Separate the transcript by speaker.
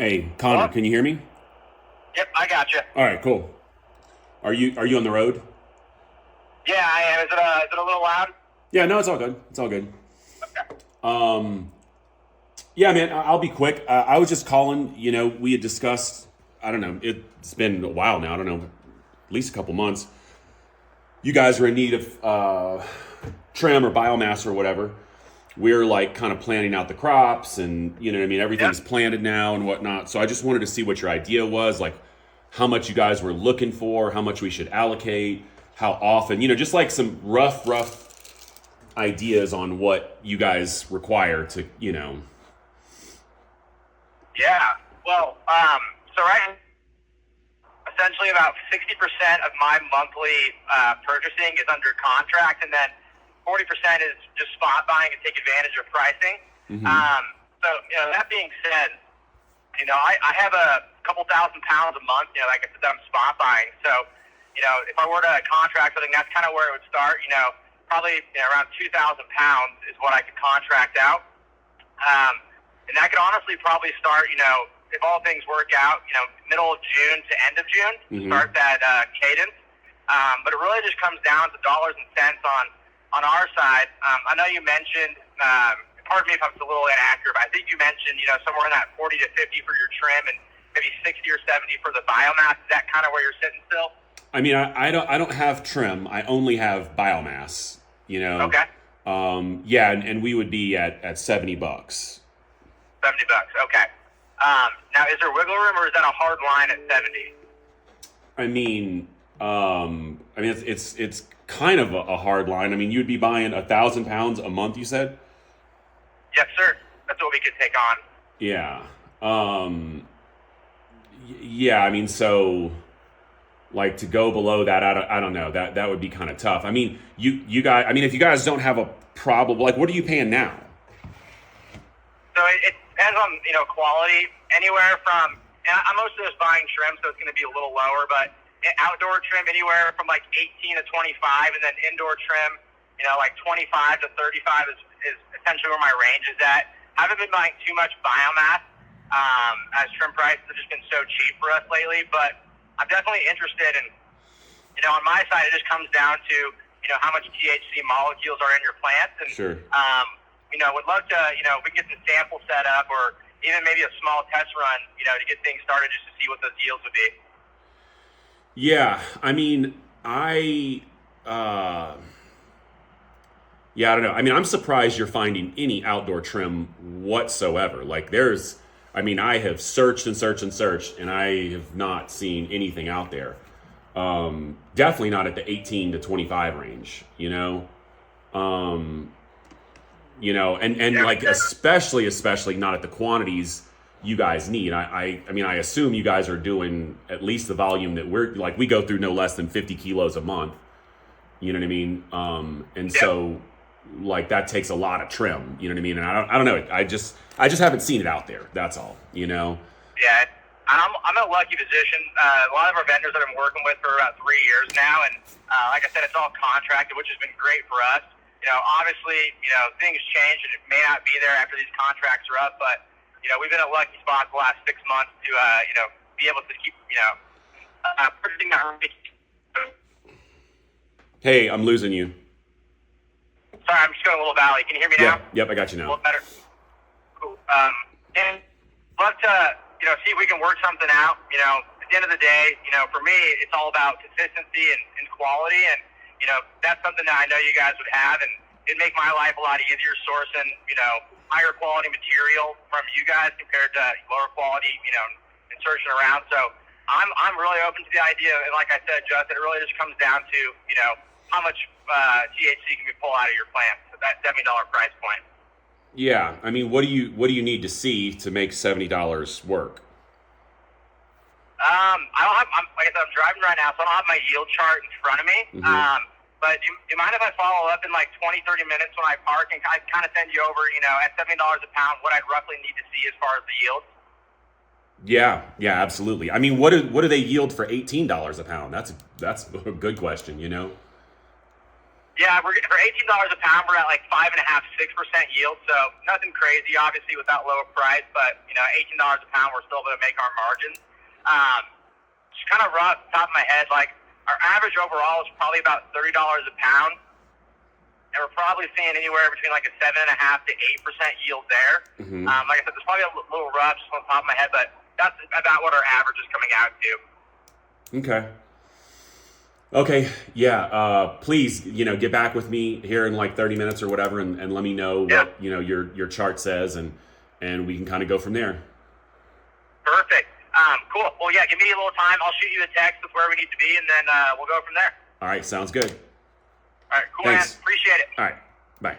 Speaker 1: Hey, Connor, can you hear me?
Speaker 2: Yep, I got you.
Speaker 1: All right, cool. Are you on the road?
Speaker 2: Yeah, I am. Is it a little loud?
Speaker 1: Yeah, no, it's all good. It's all good.
Speaker 2: Okay.
Speaker 1: Um, yeah, man, I'll be quick. I was just calling. We had discussed. I don't know. It's been a while now. I don't know, at least a couple months. You guys are in need of trim or biomass or whatever. We're like kind of planning out the crops, and you know what I mean.
Speaker 2: Yep.
Speaker 1: Everything's planted now and whatnot. So I just wanted to see what your idea was, like how much you guys were looking for, how much we should allocate, how often. Just like some rough ideas on what you guys require to.
Speaker 2: Yeah. Well, so right, essentially about 60% of my monthly purchasing is under contract, and then 40% is just spot buying and take advantage of pricing.
Speaker 1: Mm-hmm.
Speaker 2: So that being said, I have a couple thousand pounds a month. Like I said, that I'm spot buying. So, if I were to contract something, that's kind of where it would start. Probably around 2,000 pounds is what I could contract out. And that could honestly probably start, if all things work out, middle of June to end of June to
Speaker 1: Mm-hmm.
Speaker 2: start that cadence. But it really just comes down to dollars and cents on our side. I know you mentioned, pardon me if I'm a little inaccurate, but I think you mentioned, somewhere in that 40 to 50 for your trim and maybe 60 or 70 for the biomass. Is that kind of where you're sitting still?
Speaker 1: I mean, I don't have trim. I only have biomass.
Speaker 2: Okay.
Speaker 1: Yeah, and we would be at $70.
Speaker 2: $70. Okay. Now, is there wiggle room, or is that a hard line at 70?
Speaker 1: It's kind of a hard line. I mean, you'd be buying 1,000 pounds a month. You said?
Speaker 2: Yes, sir. That's what we could take on.
Speaker 1: Yeah. Yeah. I mean, so like to go below that, I don't know. That would be kind of tough. I mean, you guys. I mean, if you guys don't have a problem, like, what are you paying now?
Speaker 2: So it depends on, quality. Anywhere from, and I'm mostly just buying trim, so it's going to be a little lower, but outdoor trim anywhere from like 18 to 25, and then indoor trim, like 25 to 35 is essentially where my range is at. I haven't been buying too much biomass, as trim prices have just been so cheap for us lately, but I'm definitely interested in, on my side, it just comes down to, how much THC molecules are in your plants, and
Speaker 1: Sure.
Speaker 2: would love to, if we can get some samples set up, or even maybe a small test run, to get things started just to see what those yields would be.
Speaker 1: Yeah. I mean, yeah, I don't know. I mean, I'm surprised you're finding any outdoor trim whatsoever. Like, I have searched and searched and searched, and I have not seen anything out there. Definitely not at the 18 to 25 range, and like, especially not at the quantities you guys need. I mean, I assume you guys are doing at least the volume that we go through no less than 50 kilos a month. You know what I mean? And so, like, that takes a lot of trim. You know what I mean? And I don't know. I just haven't seen it out there. That's all.
Speaker 2: Yeah, I'm in a lucky position. A lot of our vendors I've been working with for about 3 years now, and like I said, it's all contracted, which has been great for us. Obviously, things change, and it may not be there after these contracts are up, but we've been in a lucky spot the last 6 months to be able to keep purchasing that.
Speaker 1: Hey, I'm losing you.
Speaker 2: Sorry, I'm just going a little valley. Can you hear me now?
Speaker 1: Yep, I got you
Speaker 2: A
Speaker 1: now.
Speaker 2: little better. Cool. And love to see if we can work something out. At the end of the day, for me, it's all about consistency and quality, and that's something that I know you guys would have, and it'd make my life a lot easier sourcing higher quality material from you guys compared to lower quality, and searching around. So I'm really open to the idea, and like I said, Justin, it really just comes down to how much THC can we pull out of your plant at that $70 price point.
Speaker 1: Yeah, I mean, what do you need to see to make $70 work?
Speaker 2: I don't have. Like I said, I'm driving right now, so I don't have my yield chart in front of me.
Speaker 1: Mm-hmm.
Speaker 2: But do you mind if I follow up in like 20, 30 minutes when I park, and I kind of send you over, at $70 a pound, what I'd roughly need to see as far as the yield?
Speaker 1: Yeah, absolutely. I mean, what do they yield for $18 a pound? That's a good question.
Speaker 2: Yeah, we're for $18 a pound. We're at like 5.5, 6% yield. So nothing crazy, obviously, with that lower price. But $18 a pound, we're still able to make our margins. Just kind of rough, top of my head, like our average overall is probably about $30 a pound, and we're probably seeing anywhere between like a 7.5 to 8% yield there.
Speaker 1: Mm-hmm.
Speaker 2: Like I said, it's probably a little rough just on top of my head, but that's about what our average is coming out to.
Speaker 1: Okay. Okay, yeah. Please, get back with me here in like 30 minutes or whatever, and let me know what your chart says, and we can kind of go from there.
Speaker 2: Perfect. Cool. Well, yeah. Give me a little time. I'll shoot you a text with where we need to be, and then we'll go from there.
Speaker 1: All right, sounds good.
Speaker 2: All right. Cool,
Speaker 1: Thanks.
Speaker 2: man. Appreciate it.
Speaker 1: All right, bye.